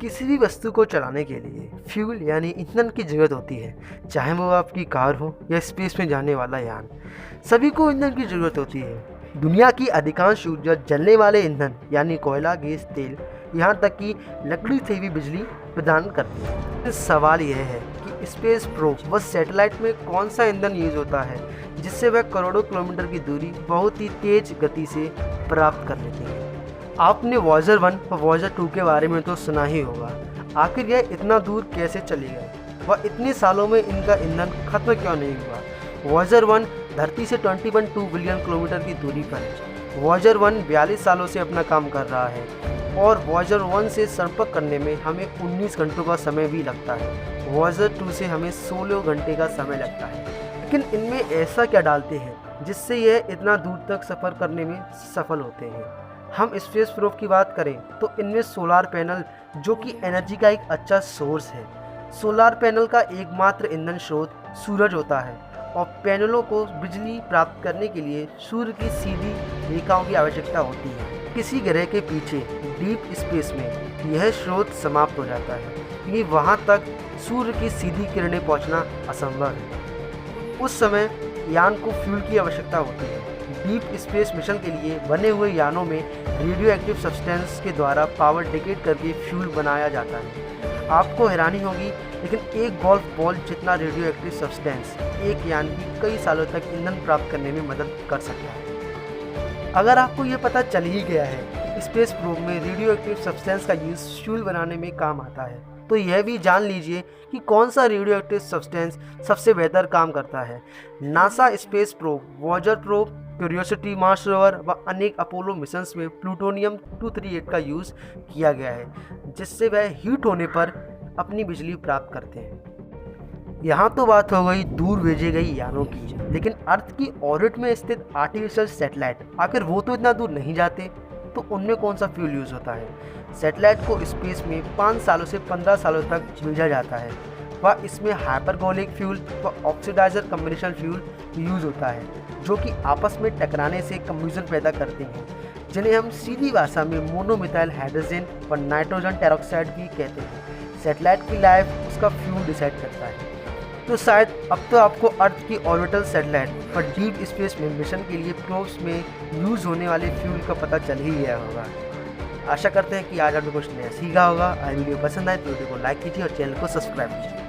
किसी भी वस्तु को चलाने के लिए फ्यूल यानी ईंधन की ज़रूरत होती है, चाहे वो आपकी कार हो या स्पेस में जाने वाला यान। सभी को ईंधन की ज़रूरत होती है। दुनिया की अधिकांश ऊर्जा जलने वाले ईंधन यानी कोयला, गैस, तेल, यहाँ तक कि लकड़ी से भी बिजली प्रदान करती है। सवाल यह है कि स्पेस प्रोब व सैटेलाइट में कौन सा ईंधन यूज होता है जिससे वह करोड़ों किलोमीटर की दूरी बहुत ही तेज गति से प्राप्त कर लेती है। आपने वॉयेजर 1 और वॉयेजर 2 के बारे में तो सुना ही होगा। आखिर यह इतना दूर कैसे चले गए व इतने सालों में इनका ईंधन खत्म क्यों नहीं हुआ। वॉयेजर 1 धरती से 21 बिलियन किलोमीटर की दूरी पर है। वॉयेजर 1 42 सालों से अपना काम कर रहा है और वॉयेजर 1 से संपर्क करने में हमें 19 घंटों का समय भी लगता है। वॉयेजर 2 से हमें 16 घंटे का समय लगता है। लेकिन इनमें ऐसा क्या डालते हैं जिससे यह इतना दूर तक सफ़र करने में सफल होते हैं। हम स्पेस प्रोब की बात करें तो इनमें सोलार पैनल, जो कि एनर्जी का एक अच्छा सोर्स है। सोलार पैनल का एकमात्र ईंधन स्रोत सूरज होता है और पैनलों को बिजली प्राप्त करने के लिए सूर्य की सीधी रेखाओं की आवश्यकता होती है। किसी ग्रह के पीछे डीप स्पेस में यह स्रोत समाप्त हो जाता है क्योंकि वहाँ तक सूर्य की सीधी किरणें पहुँचना असंभव है। उस समय यान को फ्यूल की आवश्यकता होती है। डीप स्पेस मिशन के लिए बने हुए यानों में रेडियो एक्टिव सब्सटेंस के द्वारा पावर डिकेट करके फ्यूल बनाया जाता है। आपको हैरानी होगी, लेकिन एक गोल्फ बॉल जितना रेडियो एक्टिव सब्सटेंस एक यान की कई सालों तक ईंधन प्राप्त करने में मदद कर सकता है। अगर आपको ये पता चल ही गया है कि स्पेस प्रोब में रेडियो एक्टिव सब्सटेंस का यूज़ फ्यूल बनाने में काम आता है, तो यह भी जान लीजिए कि कौन सा रेडियो एक्टिव सब्सटेंस सबसे बेहतर काम करता है। NASA space probe, Voyager probe, curiosity, Mars rover व अनेक अपोलो मिशंस में प्लूटोनियम 238 का यूज़ किया गया है, जिससे वह हीट होने पर अपनी बिजली प्राप्त करते हैं। यहाँ तो बात हो गई दूर भेजे गई यानों की, लेकिन अर्थ की ऑर्बिट में स्थित आर्टिफिशियल सैटेलाइट, आखिर वो तो इतना दूर नहीं जाते, तो उनमें कौन सा फ्यूल यूज़ होता है। सैटेलाइट को स्पेस में 5 सालों से 15 सालों तक भेजा जाता है व इसमें हाइपरगोलिक फ्यूल व ऑक्सीडाइजर कम्बिनेशन फ्यूल यूज़ होता है, जो कि आपस में टकराने से कम्ब्यूजन पैदा करते हैं, जिन्हें हम सीधी भाषा में मोनोमिथाइल हाइड्रोजन व नाइट्रोजन टेरोक्साइड भी कहते हैं। सैटेलाइट की लाइफ उसका फ्यूल डिसाइड करता है। तो शायद अब तो आपको अर्थ की ऑर्बिटल सैटेलाइट और डीप स्पेस में मिशन के लिए प्रोब्स में यूज़ होने वाले फ्यूल का पता चल ही गया होगा। आशा करते हैं कि आज आपने कुछ नया सीखा होगा। वीडियो पसंद आए तो वीडियो को लाइक कीजिए और चैनल को सब्सक्राइब कीजिए।